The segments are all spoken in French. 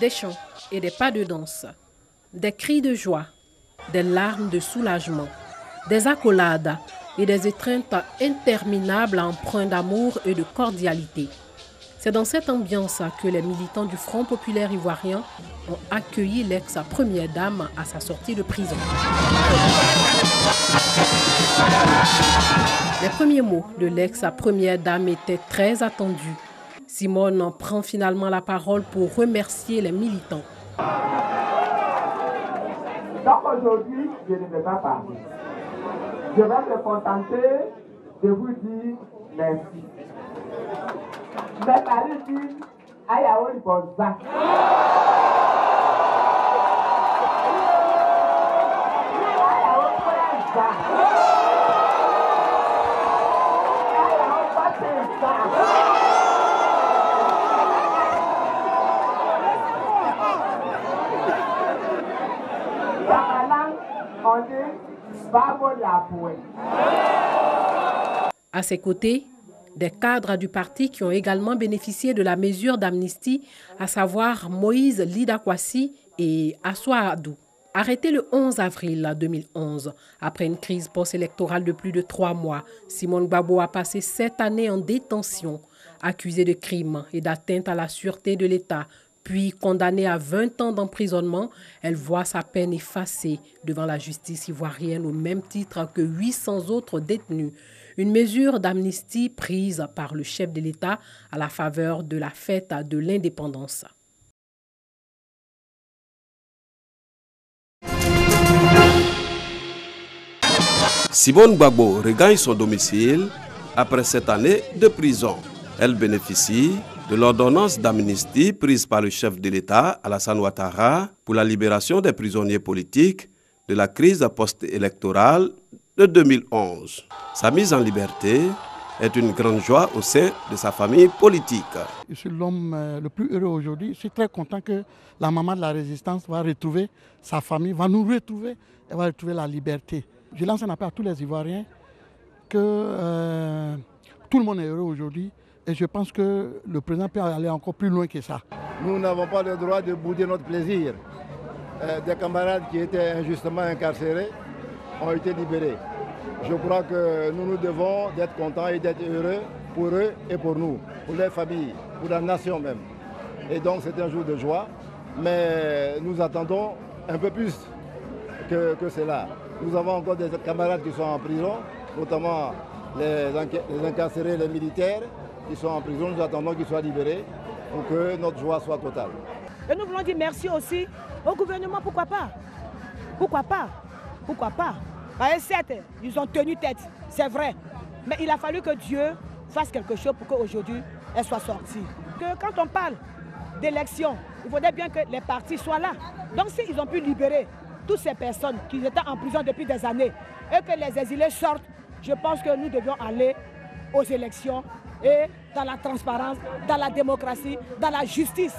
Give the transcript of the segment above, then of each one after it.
Des chants et des pas de danse, des cris de joie, des larmes de soulagement, des accolades et des étreintes interminables empreintes d'amour et de cordialité. C'est dans cette ambiance que les militants du Front populaire ivoirien ont accueilli l'ex-première dame à sa sortie de prison. Les premiers mots de l'ex-première dame étaient très attendus. Simone prend finalement la parole pour remercier les militants. Donc aujourd'hui, je ne vais pas parler. Je vais me contenter de vous dire merci. Mais par ici, Ayaoui Bonza. À ses côtés, des cadres du parti qui ont également bénéficié de la mesure d'amnistie, à savoir Moïse Lidakwasi et Assoua Adou. Arrêté le 11 avril 2011, après une crise post-électorale de plus de 3 mois, Simone Gbagbo a passé 7 années en détention, accusée de crimes et d'atteinte à la sûreté de l'État. Puis condamnée à 20 ans d'emprisonnement, elle voit sa peine effacée devant la justice ivoirienne au même titre que 800 autres détenus. Une mesure d'amnistie prise par le chef de l'État à la faveur de la fête de l'indépendance. Simone Gbagbo regagne son domicile après 7 années de prison. Elle bénéficie de l'ordonnance d'amnistie prise par le chef de l'État, Alassane Ouattara, pour la libération des prisonniers politiques de la crise post-électorale de 2011. Sa mise en liberté est une grande joie au sein de sa famille politique. Je suis l'homme le plus heureux aujourd'hui. Je suis très content que la maman de la résistance va retrouver sa famille, va nous retrouver, elle va retrouver la liberté. Je lance un appel à tous les Ivoiriens que tout le monde est heureux aujourd'hui. Et je pense que le président peut aller encore plus loin que ça. Nous n'avons pas le droit de bouder notre plaisir. Des camarades qui étaient injustement incarcérés ont été libérés. Je crois que nous devons d'être contents et d'être heureux pour eux et pour nous, pour les familles, pour la nation même. Et donc c'est un jour de joie, mais nous attendons un peu plus que cela. Nous avons encore des camarades qui sont en prison, notamment les incarcérés, les militaires, qui sont en prison. Nous attendons qu'ils soient libérés pour que notre joie soit totale. Et nous voulons dire merci aussi au gouvernement, pourquoi pas? Pourquoi pas? Pourquoi pas? Certes, ils ont tenu tête, c'est vrai. Mais il a fallu que Dieu fasse quelque chose pour qu'aujourd'hui, elle soit sortie. Que quand on parle d'élection, il faudrait bien que les partis soient là. Donc s'ils ont pu libérer toutes ces personnes qui étaient en prison depuis des années et que les exilés sortent, je pense que nous devions aller aux élections et dans la transparence, dans la démocratie, dans la justice.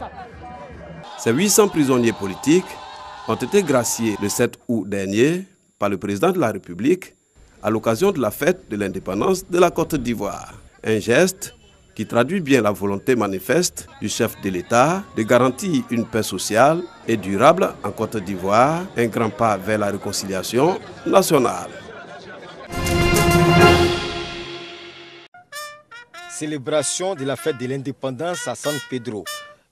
Ces 800 prisonniers politiques ont été graciés le 7 août dernier par le président de la République à l'occasion de la fête de l'indépendance de la Côte d'Ivoire. Un geste qui traduit bien la volonté manifeste du chef de l'État de garantir une paix sociale et durable en Côte d'Ivoire, un grand pas vers la réconciliation nationale. Célébration de la fête de l'indépendance à San Pedro.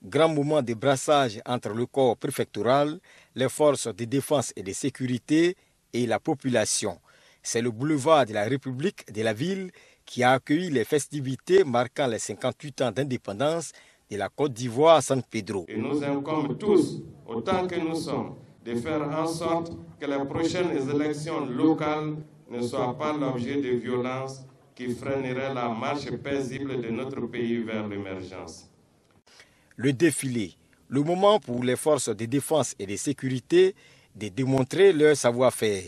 Grand moment de brassage entre le corps préfectoral, les forces de défense et de sécurité et la population. C'est le boulevard de la République de la ville qui a accueilli les festivités marquant les 58 ans d'indépendance de la Côte d'Ivoire à San Pedro. Il nous incombe tous, autant que nous sommes, de faire en sorte que les prochaines élections locales ne soient pas l'objet de violences qui freineraient la marche paisible de notre pays vers l'émergence. Le défilé, le moment pour les forces de défense et de sécurité de démontrer leur savoir-faire.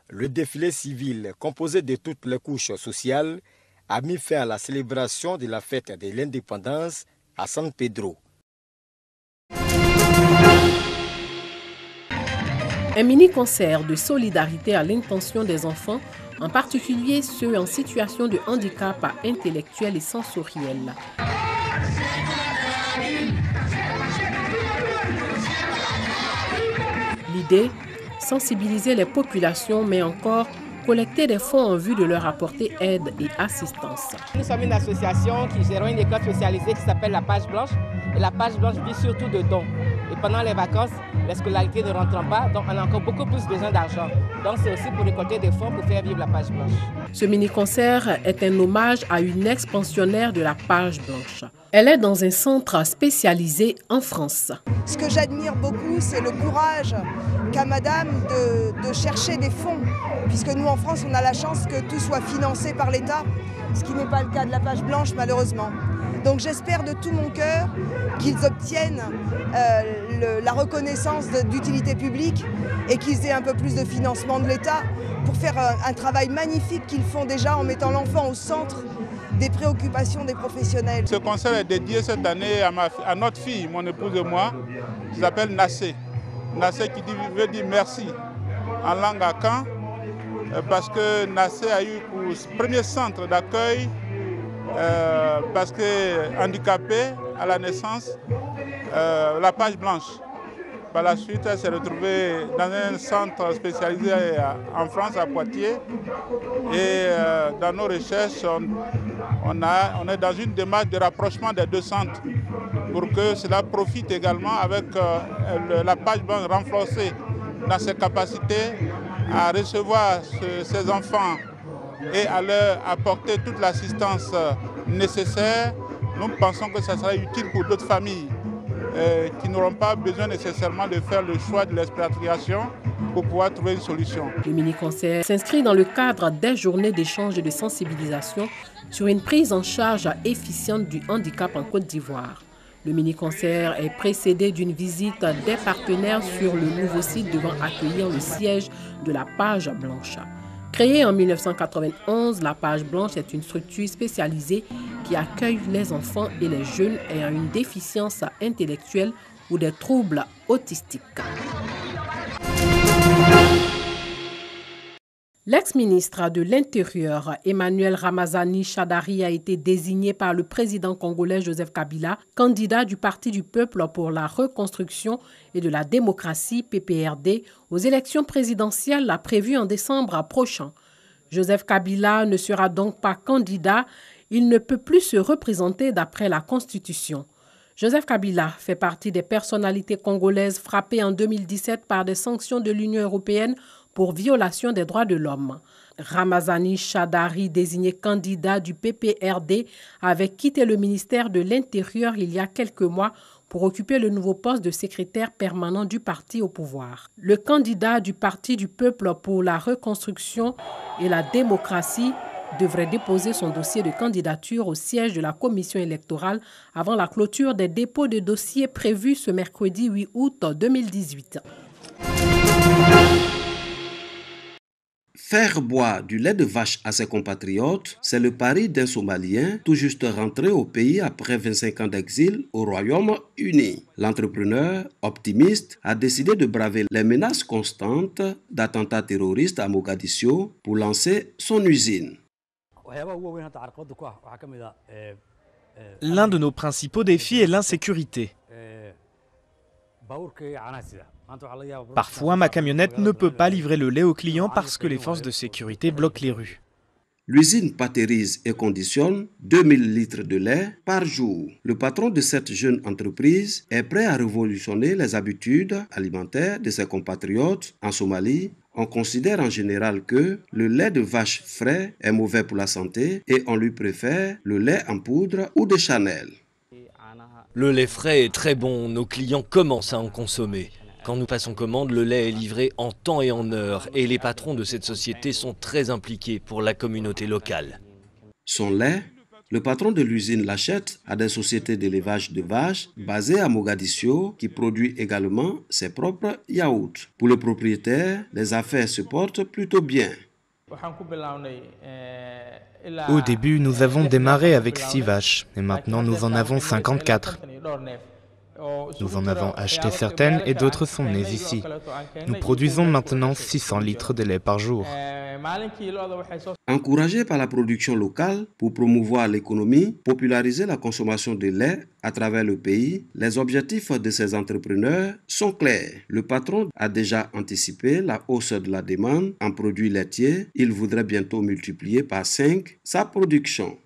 Le défilé civil, composé de toutes les couches sociales, a mis fin à la célébration de la fête de l'indépendance à San Pedro. Un mini-concert de solidarité à l'intention des enfants, en particulier ceux en situation de handicap intellectuel et sensoriel. l'idée, sensibiliser les populations, mais encore collecter des fonds en vue de leur apporter aide et assistance. Nous sommes une association qui gère une école spécialisée qui s'appelle la Page Blanche. Et la Page Blanche vit surtout de dons. Et pendant les vacances, la scolarité ne rentrant pas, donc on a encore beaucoup plus besoin d'argent. Donc c'est aussi pour récolter des fonds pour faire vivre la Page Blanche. Ce mini-concert est un hommage à une ex-pensionnaire de la Page Blanche. Elle est dans un centre spécialisé en France. Ce que j'admire beaucoup, c'est le courage qu'a madame de chercher des fonds. Puisque nous, en France, on a la chance que tout soit financé par l'État, ce qui n'est pas le cas de la Page Blanche, malheureusement. Donc j'espère de tout mon cœur qu'ils obtiennent la reconnaissance d'utilité publique et qu'ils aient un peu plus de financement de l'État pour faire un travail magnifique qu'ils font déjà en mettant l'enfant au centre des préoccupations des professionnels. Ce concert est dédié cette année à notre fille, mon épouse et moi, qui s'appelle Nassé. Nassé qui veut dire merci en langue akan, parce que Nassé a eu pour premier centre d'accueil parce que handicapée à la naissance, la Page Blanche. Par la suite, elle s'est retrouvée dans un centre spécialisé en France, à Poitiers. Et dans nos recherches, on est dans une démarche de rapprochement des deux centres pour que cela profite également avec la Page Blanche renforcée dans ses capacités à recevoir ces enfants et à leur apporter toute l'assistance nécessaire. Nous pensons que ça sera utile pour d'autres familles qui n'auront pas besoin nécessairement de faire le choix de l'expatriation pour pouvoir trouver une solution. Le mini-concert s'inscrit dans le cadre des journées d'échange et de sensibilisation sur une prise en charge efficiente du handicap en Côte d'Ivoire. Le mini-concert est précédé d'une visite des partenaires sur le nouveau site devant accueillir le siège de la Page Blanche. Créée en 1991, la Page Blanche est une structure spécialisée qui accueille les enfants et les jeunes ayant une déficience intellectuelle ou des troubles autistiques. L'ex-ministre de l'Intérieur, Emmanuel Ramazani Shadary, a été désigné par le président congolais Joseph Kabila, candidat du Parti du peuple pour la reconstruction et de la démocratie, PPRD, aux élections présidentielles prévues en décembre prochain. Joseph Kabila ne sera donc pas candidat, il ne peut plus se représenter d'après la Constitution. Joseph Kabila fait partie des personnalités congolaises frappées en 2017 par des sanctions de l'Union européenne pour violation des droits de l'homme. Ramazani Shadary, désigné candidat du PPRD, avait quitté le ministère de l'Intérieur il y a quelques mois pour occuper le nouveau poste de secrétaire permanent du parti au pouvoir. Le candidat du Parti du peuple pour la reconstruction et la démocratie devrait déposer son dossier de candidature au siège de la commission électorale avant la clôture des dépôts de dossiers prévus ce mercredi 8 août 2018. Faire boire du lait de vache à ses compatriotes, c'est le pari d'un Somalien tout juste rentré au pays après 25 ans d'exil au Royaume-Uni. L'entrepreneur, optimiste, a décidé de braver les menaces constantes d'attentats terroristes à Mogadiscio pour lancer son usine. L'un de nos principaux défis est l'insécurité. Parfois, ma camionnette ne peut pas livrer le lait aux clients parce que les forces de sécurité bloquent les rues. L'usine pâtérise et conditionne 2000 litres de lait par jour. Le patron de cette jeune entreprise est prêt à révolutionner les habitudes alimentaires de ses compatriotes en Somalie. On considère en général que le lait de vache frais est mauvais pour la santé et on lui préfère le lait en poudre ou de Chanel. Le lait frais est très bon, nos clients commencent à en consommer. Quand nous passons commande, le lait est livré en temps et en heure et les patrons de cette société sont très impliqués pour la communauté locale. Son lait, le patron de l'usine l'achète à des sociétés d'élevage de vaches basées à Mogadiscio qui produit également ses propres yaourts. Pour le propriétaire, les affaires se portent plutôt bien. Au début, nous avons démarré avec 6 vaches et maintenant nous en avons 54. Nous en avons acheté certaines et d'autres sont nées ici. Nous produisons maintenant 600 litres de lait par jour. Encouragé par la production locale pour promouvoir l'économie, populariser la consommation de lait à travers le pays, les objectifs de ces entrepreneurs sont clairs. Le patron a déjà anticipé la hausse de la demande en produits laitiers. Il voudrait bientôt multiplier par 5 sa production.